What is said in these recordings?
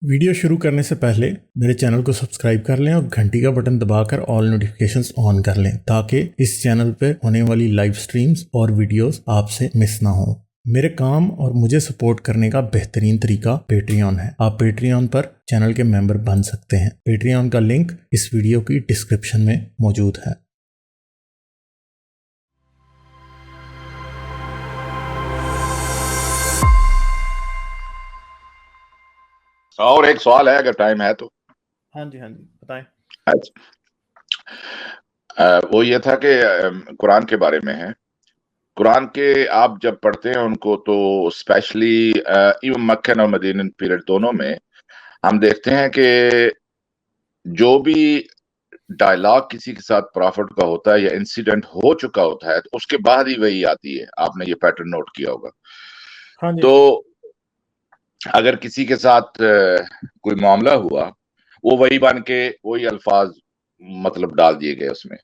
Video शुरू करने से पहले मेरे चैनल को सब्सक्राइब कर लें और घंटी का बटन दबाकर ऑल नोटिफिकेशंस ऑन कर लें ताकि इस चैनल पर होने वाली लाइव स्ट्रीम्स और वीडियोस आपसे मिस ना हो। मेरे काम और मुझे सपोर्ट करने का बेहतरीन तरीका पेट्रियन है। आप पेट्रियन पर चैनल के मेंबर बन सकते हैं। पेट्रियन का लिंक इस वीडियो की डिस्क्रिप्शन में मौजूद है। और एक सवाल है अगर टाइम है तो। हाँ जी बताएं। अच्छा, वो ये था कि कुरान के बारे में है। कुरान के आप जब पढ़ते हैं उनको तो स्पेशली इवन मक्कन और मदीना पीरियड दोनों में हम देखते हैं कि जो भी डायलॉग किसी के साथ प्रॉफिट का होता है या इंसिडेंट हो चुका होता है तो उसके बाद ही वही आती है। आपने ये पैटर्न नोट किया होगा। हाँ जी। तो अगर किसी के साथ कोई मामला हुआ वो वही बन के वही अल्फाज मतलब डाल दिए गए उसमें।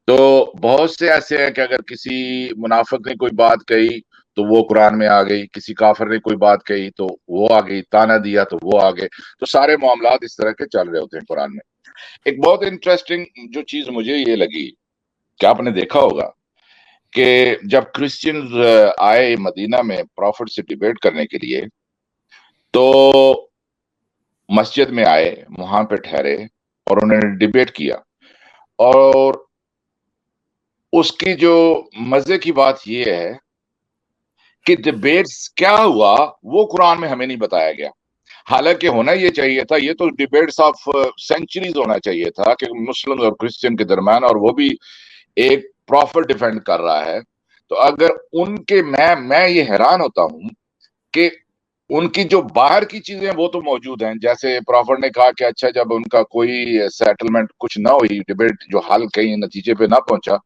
तो बहुत से ऐसे हैं कि अगर किसी मुनाफिक ने कोई बात कही तो वो कुरान में आ गई, किसी काफिर ने कोई बात कही तो वो आ गई, ताना दिया तो वो आ गए। तो सारे मामलात इस तरह के चल रहे होते हैं कुरान में। एक बहुत इंटरेस्टिंग जो चीज मुझे ये लगी कि आपने देखा होगा कि जब क्रिश्चियंस आए मदीना में प्रॉफिट से डिबेट करने के लिए तो मस्जिद में आए, वहां पे ठहरे और उन्होंने डिबेट किया। और उसकी जो मजे की बात यह है कि डिबेट्स क्या हुआ वो कुरान में हमें नहीं बताया गया। हालांकि होना ये चाहिए था, ये तो डिबेट्स ऑफ सेंचुरीज होना चाहिए था कि मुस्लिम और क्रिश्चियन के दरम्यान, और वो भी एक प्रॉफिट डिफेंड कर रहा है। तो अगर उनके मैं ये हैरान होता हूं कि उनकी जो बाहर की चीजें वो तो मौजूद हैं। जैसे प्रॉफिट ने कहा कि अच्छा जब उनका कोई सेटलमेंट कुछ ना हुई, डिबेट जो हल कहीं नतीजे पे ना पहुंचा,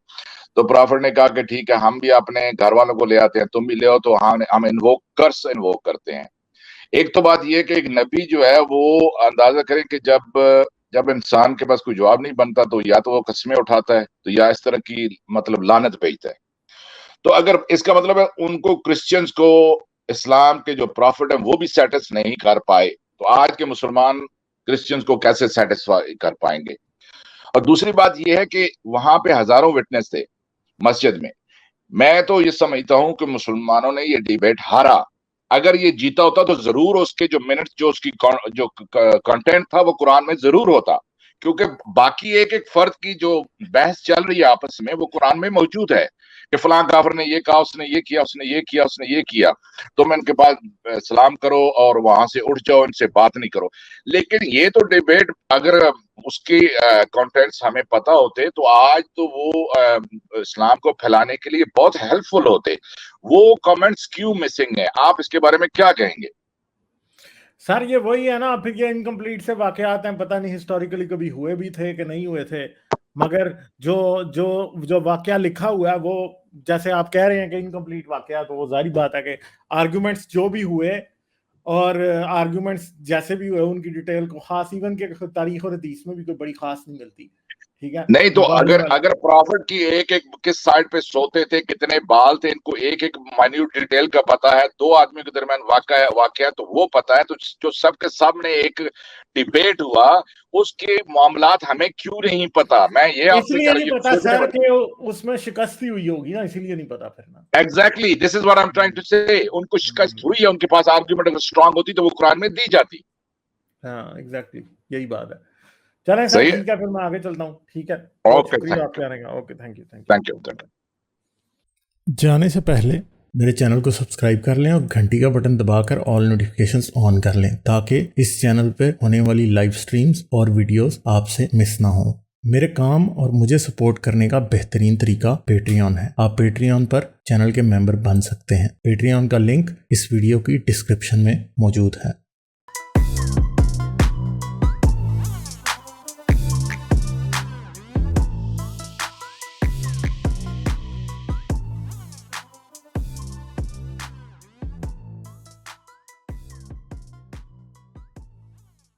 तो प्रॉफिट ने कहा कि ठीक है हम भी अपने घर वालों को ले आते हैं, तुम भी ले आओ। तो हम इन्वोक करते हैं। एक तो बात यह कि एक नबी जो है वो अंदाजा करें कि जब इंसान के पास कोई जवाब नहीं बनता तो या तो वो कस्में उठाता है तो या इस तरह की मतलब लानत भेजता है। तो अगर इसका मतलब है उनको क्रिश्चियंस को इस्लाम के जो प्रॉफिट है वो भी सेटिस्फाई नहीं कर पाए, तो आज के मुसलमान क्रिश्चियंस को कैसे सेटिस्फाई कर पाएंगे। और दूसरी बात यह है कि वहां पे हजारों विटनेस थे मस्जिद में। मैं तो ये समझता हूं कि मुसलमानों ने ये डिबेट हारा। अगर ये जीता होता तो जरूर उसके जो मिनट जो उसकी जो कंटेंट था वो कुरान में जरूर होता, क्योंकि बाकी एक एक फर्द की जो बहस चल रही है आपस में वो कुरान में मौजूद है कि फलां काफिर ने ये कहा, उसने ये किया, उसने ये किया, उसने ये किया, तुम इनके पास सलाम करो और वहां से उठ जाओ, इनसे बात नहीं करो। लेकिन ये तो डिबेट अगर उसके कंटेंट्स हमें पता होते तो आज तो वो इस्लाम को फैलाने के लिए बहुत हेल्पफुल होते। वो कमेंट्स क्यों मिसिंग है? आप इसके बारे में क्या कहेंगे? सर ये वही है ना, फिर ये इनकम्प्लीट से वाकयात हैं, पता नहीं हिस्टोरिकली कभी हुए भी थे कि नहीं हुए थे। मगर जो जो जो वाकया लिखा हुआ है वो, जैसे आप कह रहे हैं कि इनकम्प्लीट वाकया, तो वो जारी बात है कि आर्गुमेंट्स जो भी हुए और आर्गुमेंट्स जैसे भी हुए उनकी डिटेल को खास इवन के तारीख और हदीस में भी कोई बड़ी खास नहीं मिलती। ठीक है, नहीं तो मुकाबले वाले अगर प्रॉफिट की एक एक किस साइड पे सोते थे, कितने बाल थे, इनको एक एक माइन्यूट डिटेल का पता है। दो आदमियों के दरमियान वाकया तो वो पता है। तो जो सबके सामने एक डिबेट हुआ उसके मामलात हमें क्यों नहीं पता? मैं ये आपसे इसलिए नहीं पता सर कि उसमें शिकस्ती हुई होगी ना, इसीलिए नहीं पता फिर ना। Exactly, this is what I am trying to say. उनको शिकस्त हुई है, उनके पास आर्गुमेंट अगर स्ट्रांग होती तो वो कुरान में दी जाती। हाँ एग्जैक्टली, यही बात है। चलें सर, सही है। ठीक है, फिर मैं आगे चलता हूँ। ठीक है, बहुत ओके, शुक्रिया आपके आने का। Okay, thank you. Thank you. जाने से पहले मेरे चैनल को सब्सक्राइब कर लें और घंटी का बटन दबाकर ऑल नोटिफिकेशंस ऑन कर लें ताकि इस चैनल पर होने वाली लाइव स्ट्रीम्स और वीडियोस आपसे मिस ना हो। मेरे काम और मुझे सपोर्ट करने का बेहतरीन तरीका पेट्रियन है। आप पेट्रियन पर चैनल के मेंबर बन सकते हैं। पेट्रियन का लिंक इस वीडियो की डिस्क्रिप्शन में मौजूद है।